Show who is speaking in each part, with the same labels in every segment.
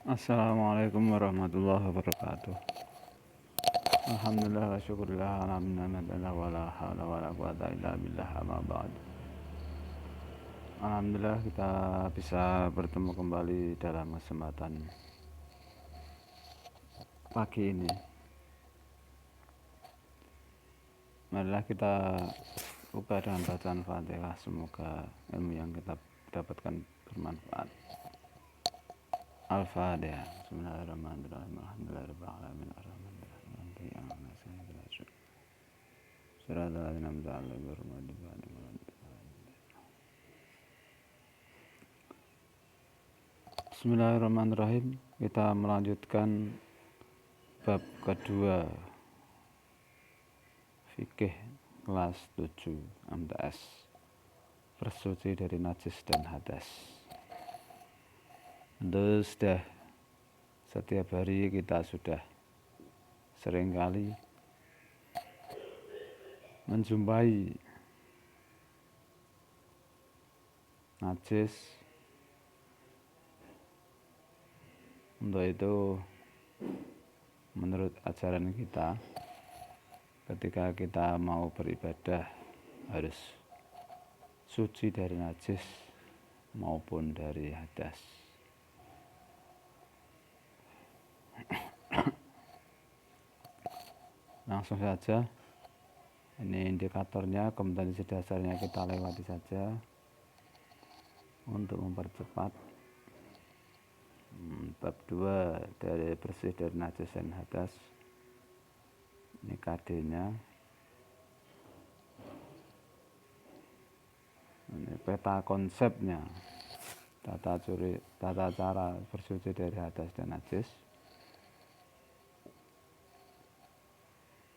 Speaker 1: Assalamualaikum warahmatullahi wabarakatuh. Alhamdulillah wa syukurillah ala ni'matillah wa la haula wa la quwata illa billah amma ba'd. Alhamdulillah kita bisa bertemu kembali dalam kesempatan pagi ini. Marilah kita buka dengan bacaan Fatihah, semoga ilmu yang kita dapatkan bermanfaat. Al-Fatihah. Bismillahirrahmanirrahim. Alhamdulillahirabbil alamin arrahmanirrahim maliki yaumiddin Shiratal ladzina an'amta 'alaihim ghairil maghdubi 'alaihim waladdallin. Bismillahirrahmanirrahim. Kita melanjutkan bab kedua fikih kelas 7 MTS, bersuci dari najis dan hadas. Tentu sudah setiap hari kita sudah seringkali menjumpai najis. Untuk itu, menurut ajaran kita, ketika kita mau beribadah harus suci dari najis maupun dari hadas. Langsung saja, ini indikatornya, kompetensi dasarnya kita lewati saja untuk mempercepat. Bab 2 dari bersih dari najis dan hadas, ini KD-nya. Ini peta konsepnya, tata cara bersuci dari hadas dan najis.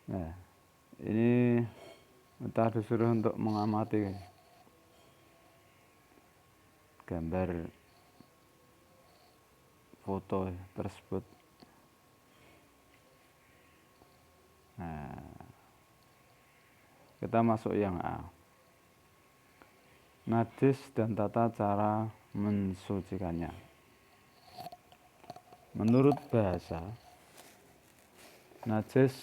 Speaker 1: Nah, ini kita disuruh untuk mengamati gambar foto tersebut. Nah, kita masuk yang A. Najis dan tata cara mensucikannya. Menurut bahasa, najis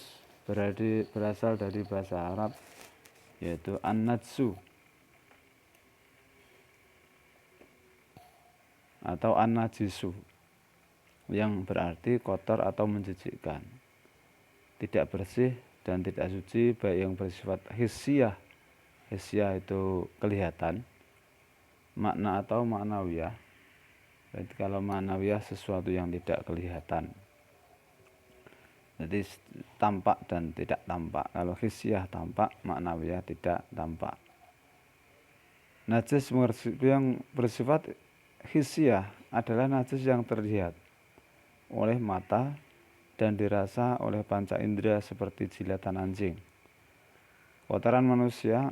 Speaker 1: berasal dari bahasa Arab, yaitu an-najsu atau an-najisu, yang berarti kotor atau menjijikkan, tidak bersih dan tidak suci, baik yang bersifat hissiyah. Hissiyah itu kelihatan, makna atau ma'nawiyah. Jadi kalau ma'nawiyah sesuatu yang tidak kelihatan, jadi tampak dan tidak tampak. Kalau hissiyah tampak, ma'nawiyah tidak tampak. Najis yang bersifat hissiyah adalah najis yang terlihat oleh mata dan dirasa oleh panca indera seperti jilatan anjing, kotoran manusia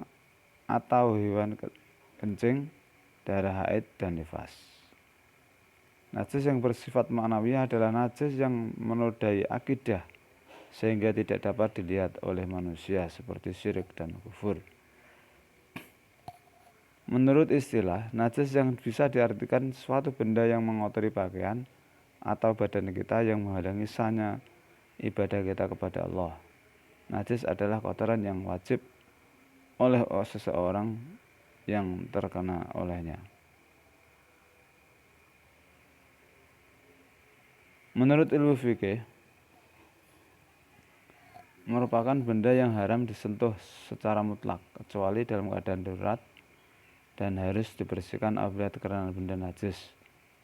Speaker 1: atau hewan kencing, darah haid, dan nifas. Najis yang bersifat ma'nawiyah adalah najis yang menodai akidah sehingga tidak dapat dilihat oleh manusia seperti syirik dan kufur. Menurut istilah, najis yang bisa diartikan suatu benda yang mengotori pakaian atau badan kita yang menghalangi sahnya ibadah kita kepada Allah. Najis adalah kotoran yang wajib oleh seseorang yang terkena olehnya. Menurut ilmu fikih, merupakan benda yang haram disentuh secara mutlak kecuali dalam keadaan darurat dan harus dibersihkan apabila terkena benda najis.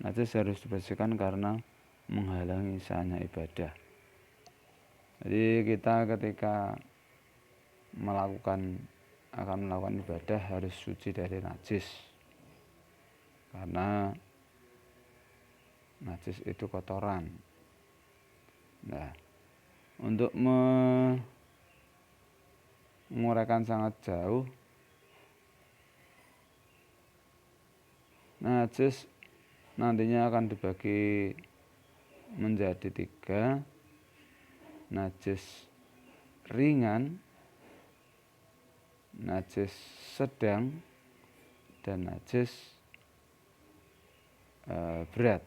Speaker 1: Najis harus dibersihkan karena menghalangi sahnya ibadah. Jadi kita ketika akan melakukan ibadah harus suci dari najis, karena najis itu kotoran. Nah, untuk menguraikan sangat jauh, najis nantinya akan dibagi menjadi 3. Najis ringan, najis sedang, dan najis berat.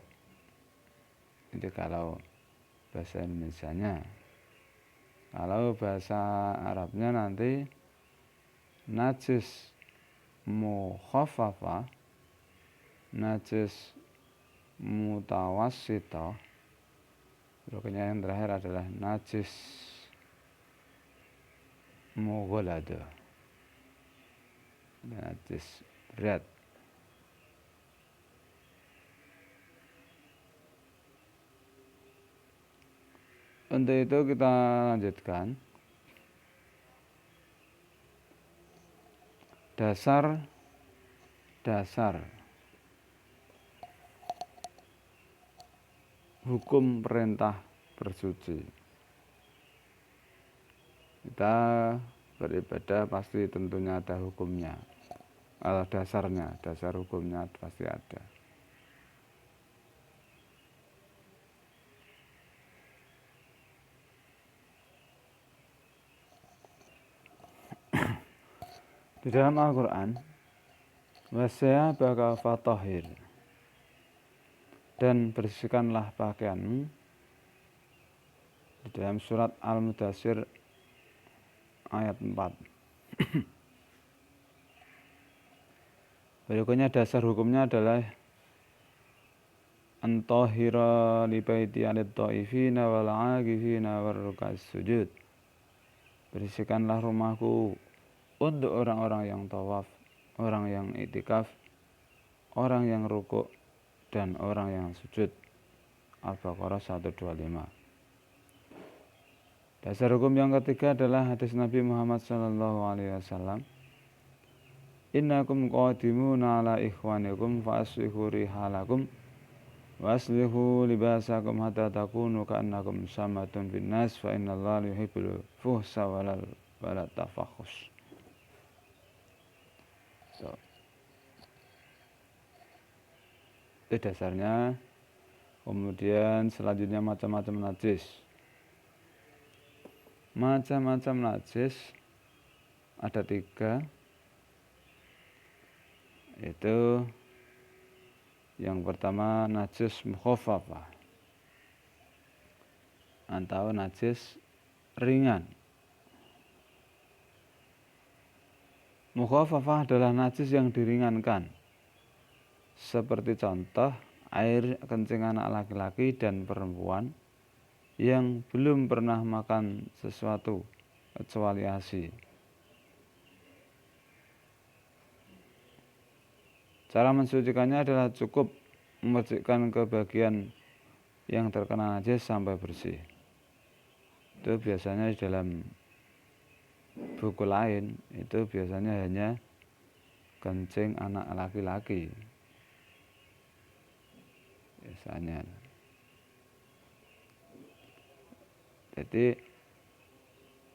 Speaker 1: Itu kalau bahasa Indonesianya. Kalau bahasa Arabnya nanti najis mukhaffafah, najis mutawassithah. Ruknya yang terakhir adalah najis mughalladah, najis berat. Untuk itu kita lanjutkan. Dasar hukum perintah bersuci. Kita beribadah pasti tentunya ada hukumnya. Dasarnya, dasar hukumnya pasti ada. Di dalam Al-Quran, wasya baka fatahir, dan bersihkanlah pakaianmu. Di dalam surat Al-Mudaththir ayat 4. Berikutnya dasar hukumnya adalah antahira li baiti anit-ta'ifina wal 'akifina warrukas sujud. Bersihkanlah rumahku untuk orang-orang yang tawaf, orang yang iktikaf, orang yang rukuk, dan orang yang sujud. Al-Baqarah 125. Dasar hukum yang ketiga adalah hadis Nabi Muhammad SAW. Innakum qadimuna ala ikhwanikum fa aslihu rihalakum wa aslihu libasakum hatta takunu ka'annakum samatun bin nas fa innallaha yuhibbul fuhsa wala tafakhus. Itu dasarnya. Kemudian selanjutnya macam-macam najis. Macam-macam najis ada 3. Itu yang pertama najis mukhaffafah atau najis ringan. Mukhaffafah adalah najis yang diringankan. Seperti contoh air kencing anak laki-laki dan perempuan yang belum pernah makan sesuatu kecuali ASI. Cara mensucikannya adalah cukup memercikkan ke bagian yang terkena najis sampai bersih. Itu biasanya di dalam buku lain itu biasanya hanya kencing anak laki-laki. Biasanya. Jadi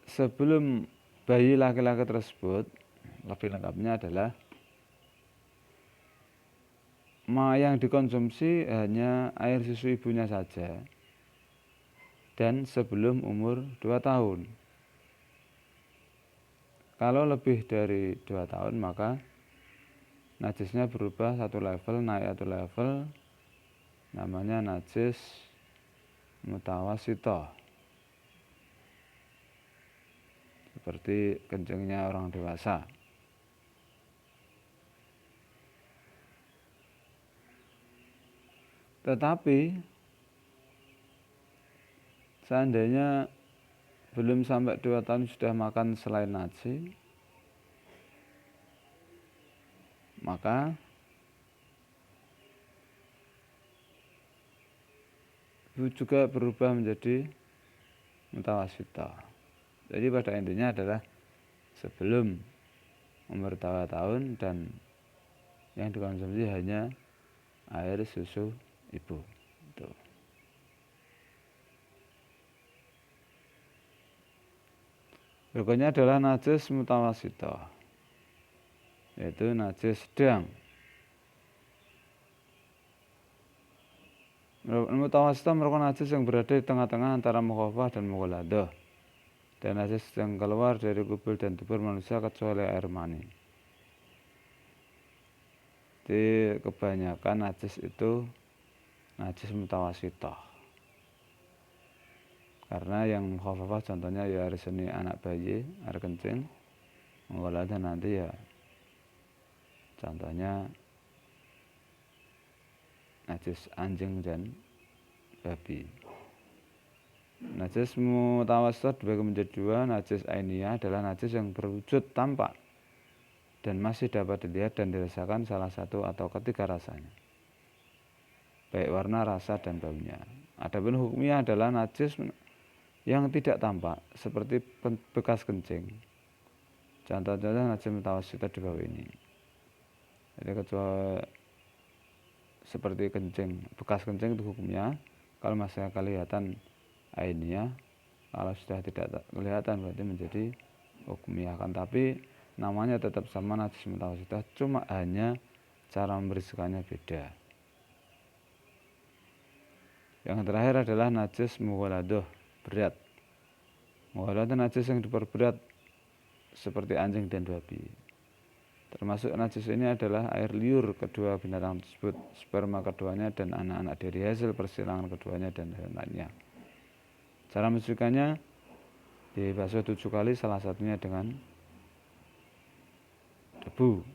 Speaker 1: sebelum bayi laki-laki tersebut, lebih lengkapnya adalah yang dikonsumsi hanya air susu ibunya saja dan sebelum umur 2 tahun. Kalau lebih dari 2 tahun maka najisnya berubah satu level, naik satu level, namanya najis mutawassithah, seperti kencingnya orang dewasa. Tetapi seandainya belum sampai 2 tahun sudah makan selain nasi, maka itu juga berubah menjadi mutawassithah. Jadi pada intinya adalah sebelum umur 2 tahun dan yang dikonsumsi hanya air susu ibu. Tuh. Berikutnya adalah najis mutawassithah, yaitu najis sedang. Mutawassithah merupakan najis yang berada di tengah-tengah antara mukhaffafah dan mughalladah, dan najis yang keluar dari kubul dan dubur manusia kecuali air mani. Jadi kebanyakan najis itu najis mutawassithah. Karena yang mukhafafah contohnya ya air seni anak bayi, air kencing. Mughaladah nanti ya contohnya najis anjing dan babi. Najis mutawassit dibagi menjadi dua. Najis ainiyah adalah najis yang berwujud tampak dan masih dapat dilihat dan dirasakan salah satu atau ketiga rasanya, baik warna, rasa, dan baunya. Adapun hukmiyah adalah najis yang tidak tampak seperti bekas kencing. Contoh-contoh najis mutawassithah di bawah ini. Jadi kecuali seperti kencing, bekas kencing itu hukumnya. Kalau masih kelihatan ainiyah, kalau sudah tidak kelihatan berarti menjadi hukmiyah. Kan tapi namanya tetap sama najis mutawassithah, cuma hanya cara membersihkannya beda. Yang terakhir adalah najis mughaladah, berat. Mughaladah najis yang diperberat seperti anjing dan babi. Termasuk najis ini adalah air liur kedua binatang tersebut, sperma keduanya dan anak-anak dari hasil persilangan keduanya dan lain-lainnya. Cara mensucikannya dibasuh 7 kali, salah satunya dengan debu.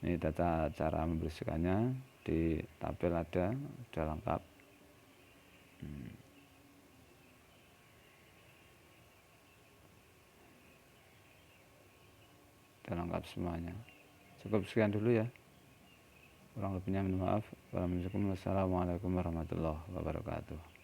Speaker 1: Ini tata cara membersihkannya, di tabel ada, sudah lengkap. Sudah lengkap semuanya. Cukup sekian dulu ya. Kurang lebihnya mohon maaf. Wassalamualaikum warahmatullahi wabarakatuh.